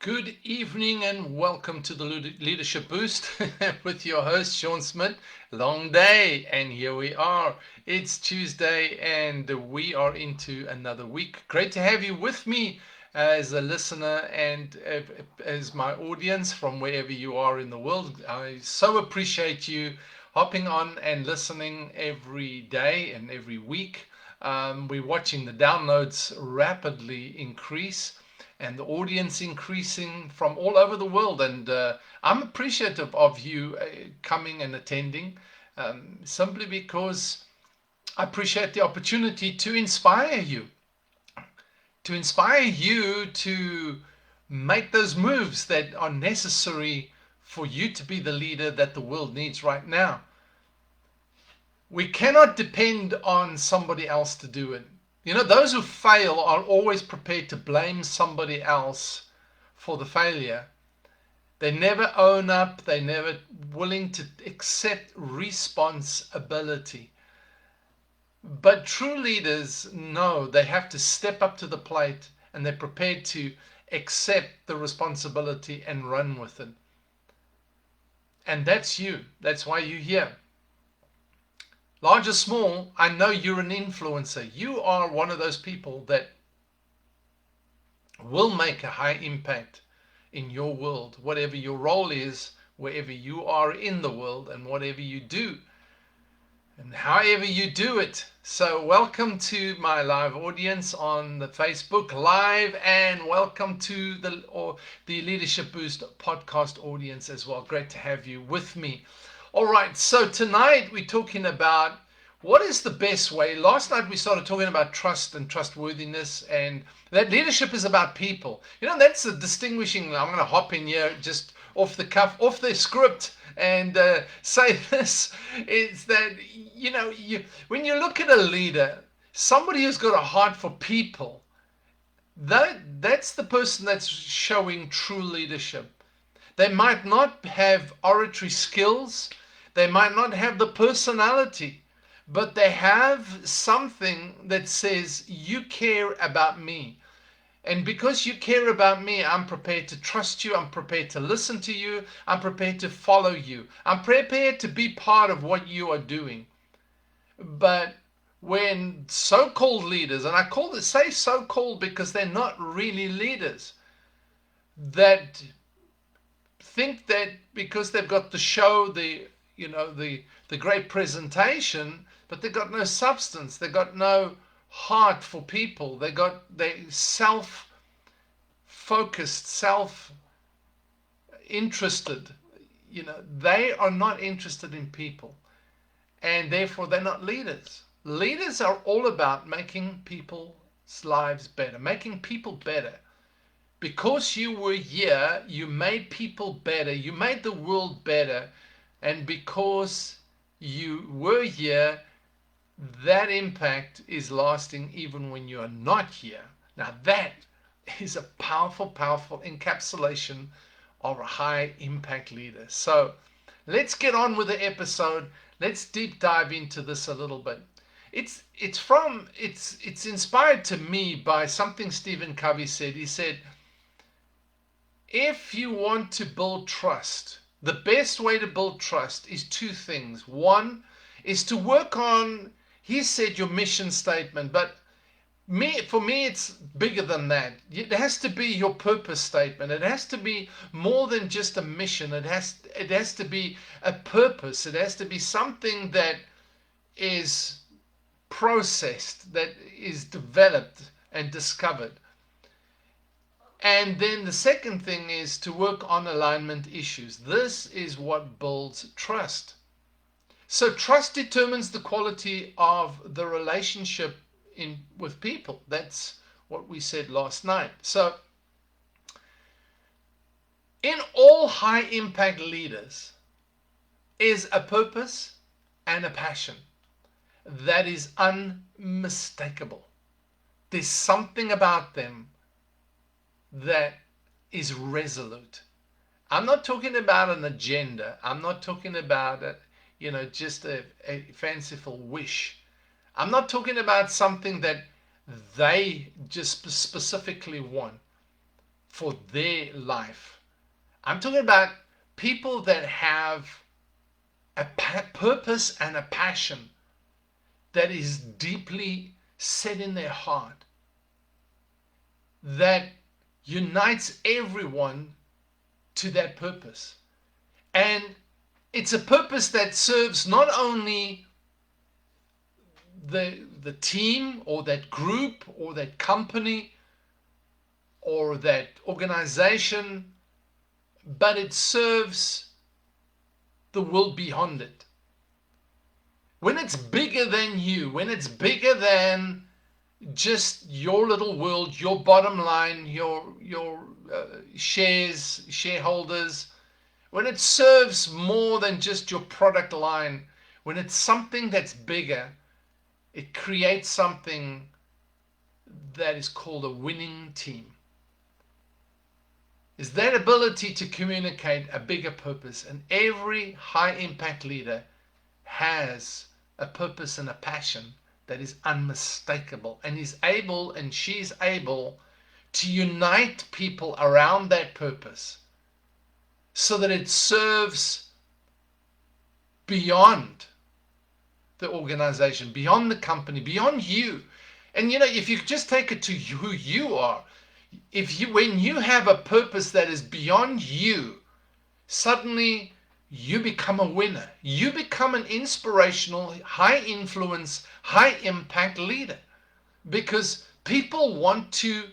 Good evening and welcome to the Leadership Boost with your host, Shaun Smit. Long day, and here we are. It's Tuesday and we are into another week. Great to have you with me as a listener and as my audience from wherever you are in the world. I so appreciate you hopping on and listening every day and every week. We're watching the downloads rapidly increase and the audience increasing from all over the world. And I'm appreciative of you coming and attending simply because I appreciate the opportunity to inspire you to make those moves that are necessary for you to be the leader that the world needs right now. We cannot depend on somebody else to do it. You know, those who fail are always prepared to blame somebody else for the failure. They never own up, they're never willing to accept responsibility. But true leaders know they have to step up to the plate and they're prepared to accept the responsibility and run with it. And that's you. That's why you're here. Large or small, I know you're an influencer. You are one of those people that will make a high impact in your world, whatever your role is, wherever you are in the world, and whatever you do, and however you do it. So welcome to my live audience on the Facebook Live, and welcome to the Leadership Boost podcast audience as well. Great to have you with me. All right, so tonight we're talking about what is the best way. Last night we started talking about trust and trustworthiness, and that leadership is about people. You know, that's the distinguishing. I'm going to hop in here just off the cuff, off the script, and say this is that, you know, when you look at a leader, somebody who's got a heart for people, that's the person that's showing true leadership. They might not have oratory skills, they might not have the personality, but they have something that says, you care about me. And because you care about me, I'm prepared to trust you. I'm prepared to listen to you. I'm prepared to follow you. I'm prepared to be part of what you are doing. But when so-called leaders, and say so-called because they're not really leaders, that think that because they've got the show, the great presentation, but they've got no substance, they've got no heart for people, they self-focused, self-interested. They are not interested in people, and therefore they're not leaders. Leaders are all about making people's lives better, making people better. Because you were here, you made people better, you made the world better, and because you were here, that impact is lasting even when you are not here. Now that is a powerful, powerful encapsulation of a high impact leader. So let's get on with the episode. Let's deep dive into this a little bit. It's inspired to me by something Stephen Covey said. He said, if you want to build trust, the best way to build trust is two things. One is to work on, he said, your mission statement, but for me, it's bigger than that. It has to be your purpose statement. It has to be more than just a mission. It has to be a purpose. It has to be something that is processed, that is developed and discovered. And then the second thing is to work on alignment issues. This is what builds trust. So trust determines the quality of the relationship with people. That's what we said last night. So in all high impact leaders is a purpose and a passion that is unmistakable. There's something about them that is resolute. I'm not talking about an agenda. I'm not talking about just a fanciful wish. I'm not talking about something that they just specifically want. for their life. I'm talking about people that have a purpose and a passion that is deeply set in their heart, that unites everyone to that purpose. And it's a purpose that serves not only the team or that group or that company or that organization, but it serves the world beyond it. When it's bigger than you, when it's bigger than just your little world, your bottom line, your shareholders, when it serves more than just your product line, when it's something that's bigger, it creates something that is called a winning team. Is that ability to communicate a bigger purpose. And every high impact leader has a purpose and a passion that is unmistakable, and is able, and she's able to unite people around that purpose so that it serves beyond the organization, beyond the company, beyond you. And if you just take it to who you are, when you have a purpose that is beyond you, suddenly you become a winner. You become an inspirational, high influence, high impact leader, because people want to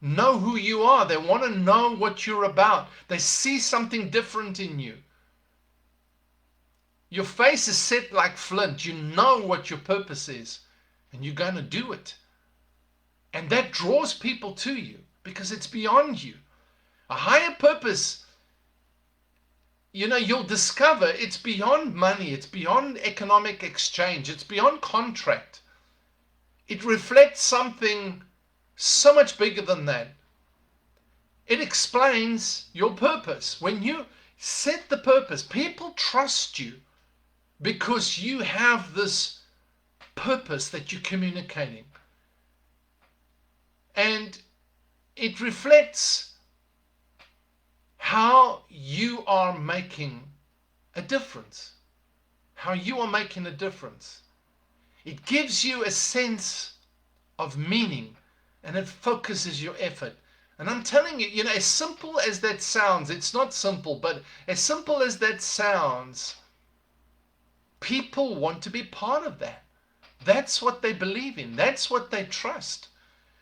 know who you are. They want to know what you're about. They see something different in you. Your face is set like flint. You know what your purpose is, and you're going to do it. And that draws people to you because it's beyond you. A higher purpose, you'll discover it's beyond money. It's beyond economic exchange. It's beyond contract. It reflects something so much bigger than that. It explains your purpose. When you set the purpose, people trust you because you have this purpose that you're communicating. And it reflects how you are making a difference. How you are making a difference. It gives you a sense of meaning, and it focuses your effort. And I'm telling you, as simple as that sounds, it's not simple, but as simple as that sounds, people want to be part of that. That's what they believe in. That's what they trust,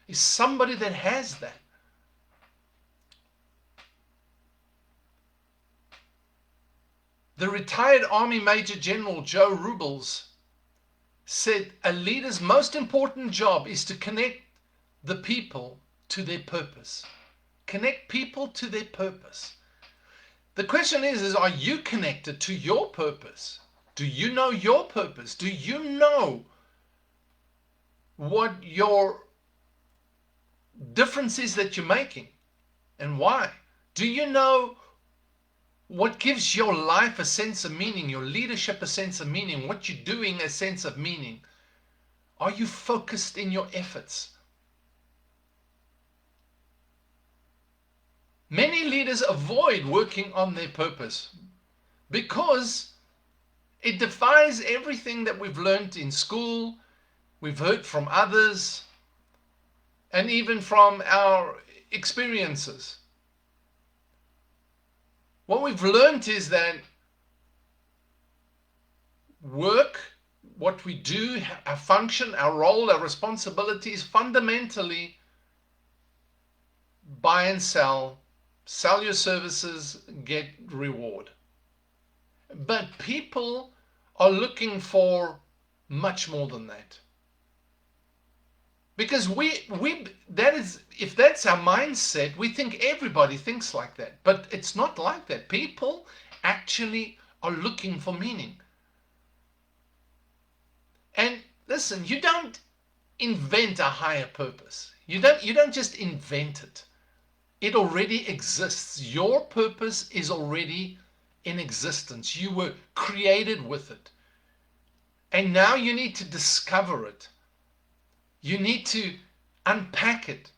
is somebody that has that. The retired Army Major General Joe Rubles said a leader's most important job is to connect the people to their purpose. Connect people to their purpose. The question is are you connected to your purpose? Do you know your purpose? Do you know what your difference is that you're making and why? Do you know what gives your life a sense of meaning, your leadership a sense of meaning, what you're doing a sense of meaning? Are you focused in your efforts? Many leaders avoid working on their purpose because it defies everything that we've learned in school, we've heard from others, and even from our experiences. What we've learned is that work, what we do, our function, our role, our responsibility is fundamentally buy and sell your services, get reward. But people are looking for much more than that. Because if that's our mindset, we think everybody thinks like that. But it's not like that. People actually are looking for meaning. And listen, you don't invent a higher purpose. You don't just invent it. It already exists. Your purpose is already in existence. You were created with it. And now you need to discover it. You need to unpack it.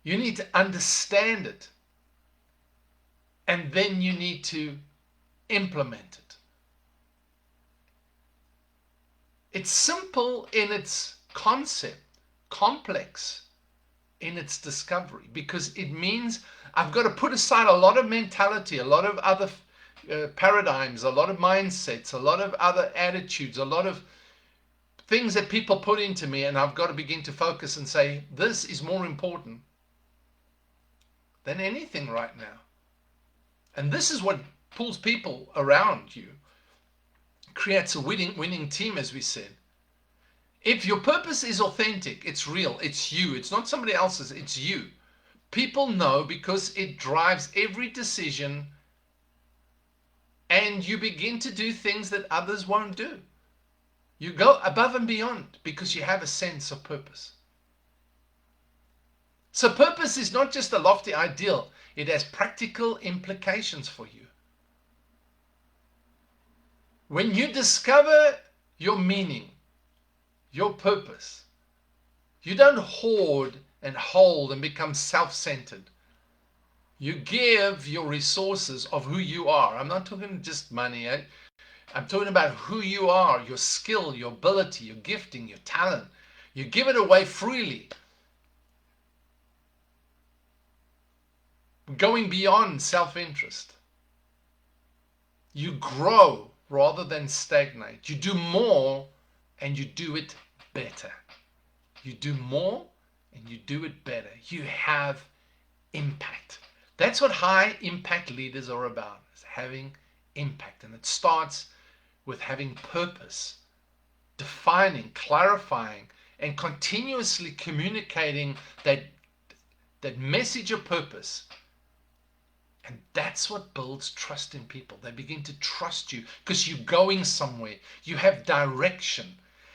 You need to understand it. And then you need to implement it. It's simple in its concept, complex in its discovery, because it means I've got to put aside a lot of mentality, a lot of other paradigms, a lot of mindsets, a lot of other attitudes, a lot of things that people put into me, and I've got to begin to focus and say, this is more important than anything right now. And this is what pulls people around you, creates a winning team, as we said. If your purpose is authentic, it's real, it's you, it's not somebody else's, it's you. People know because it drives every decision, and you begin to do things that others won't do. You go above and beyond because you have a sense of purpose. So purpose is not just a lofty ideal, it has practical implications for you. When you discover your meaning, your purpose, you don't hoard and hold and become self-centered. You give your resources of who you are. I'm not talking just money. I'm talking about who you are, your skill, your ability, your gifting, your talent. You give it away freely. Going beyond self-interest. You grow rather than stagnate. You do more and you do it better. You do more and you do it better. You have impact. That's what high impact leaders are about, is having impact. And it starts with having purpose, defining, clarifying, and continuously communicating that message of purpose. And that's what builds trust in people. They begin to trust you because you're going somewhere. You have direction.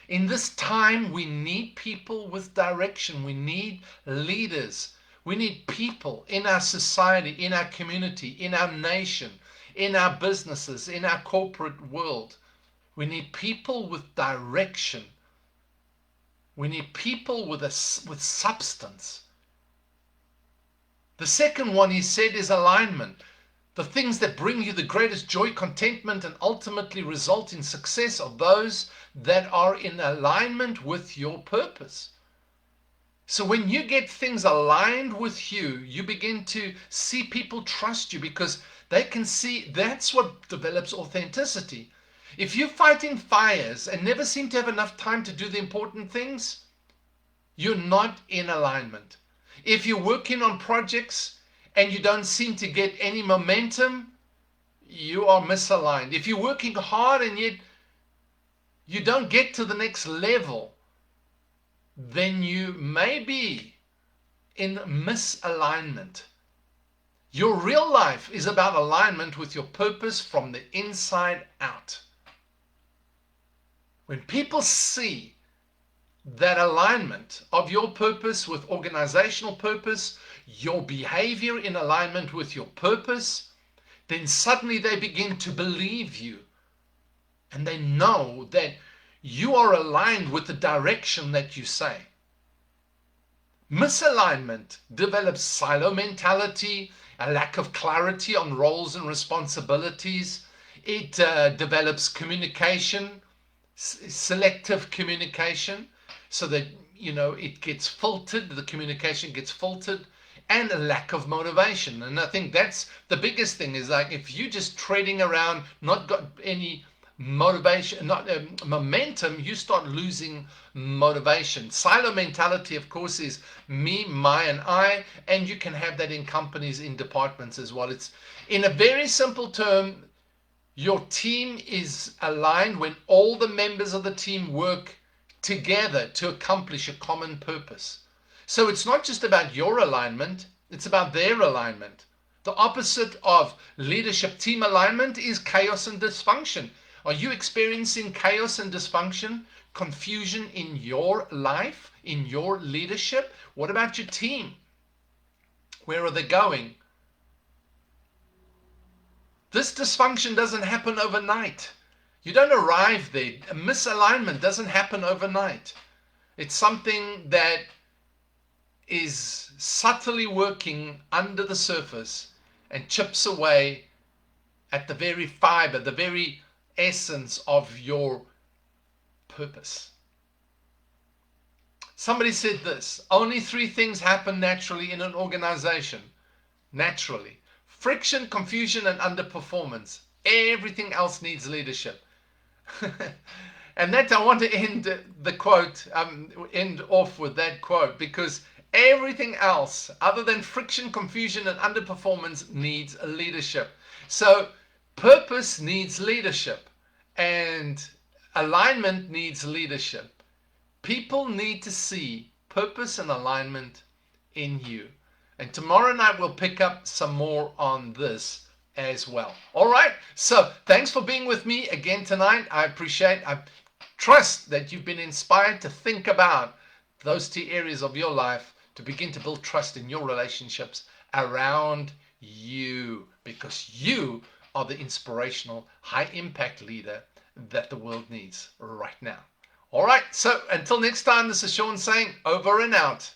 In this time, we need people with direction. We need leaders. We need people in our society, in our community, in our nation, in our businesses, in our corporate world. We need people with direction. We need people with substance. The second one he said is alignment. The things that bring you the greatest joy, contentment, and ultimately result in success are those that are in alignment with your purpose. So when you get things aligned with you, you begin to see people trust you because they can see that's what develops authenticity. If you're fighting fires and never seem to have enough time to do the important things, you're not in alignment. If you're working on projects and you don't seem to get any momentum, you are misaligned. If you're working hard and yet you don't get to the next level, then you may be in misalignment. Your real life is about alignment with your purpose from the inside out. When people see that alignment of your purpose with organizational purpose, your behavior in alignment with your purpose, then suddenly they begin to believe you. And they know that you are aligned with the direction that you say. Misalignment develops silo mentality, a lack of clarity on roles and responsibilities. It develops communication, selective communication, so that, it gets filtered, the communication gets filtered, and a lack of motivation. And I think that's the biggest thing, is like if you're just trading around, not got any motivation, not momentum, you start losing motivation. Silo mentality, of course, is me, my, and I, and you can have that in companies, in departments as well. It's, in a very simple term, your team is aligned when all the members of the team work together to accomplish a common purpose. So it's not just about your alignment, it's about their alignment. The opposite of leadership team alignment is chaos and dysfunction. Are you experiencing chaos and dysfunction, confusion in your life, in your leadership? What about your team? Where are they going? This dysfunction doesn't happen overnight. You don't arrive there. A misalignment doesn't happen overnight. It's something that is subtly working under the surface and chips away at the very fiber, the very essence of your purpose. Somebody said this: only three things happen naturally in an organization. Naturally: friction, confusion, and underperformance. Everything else needs leadership. And that, I want to end the quote, end off with that quote, because everything else other than friction, confusion, and underperformance needs leadership. So purpose needs leadership, and alignment needs leadership. People need to see purpose and alignment in you. And tomorrow night we'll pick up some more on this as well. All right. So thanks for being with me again tonight. I trust that you've been inspired to think about those two areas of your life to begin to build trust in your relationships around you, because you are the inspirational, high impact leader that the world needs right now. All right. So until next time, this is Shaun saying over and out.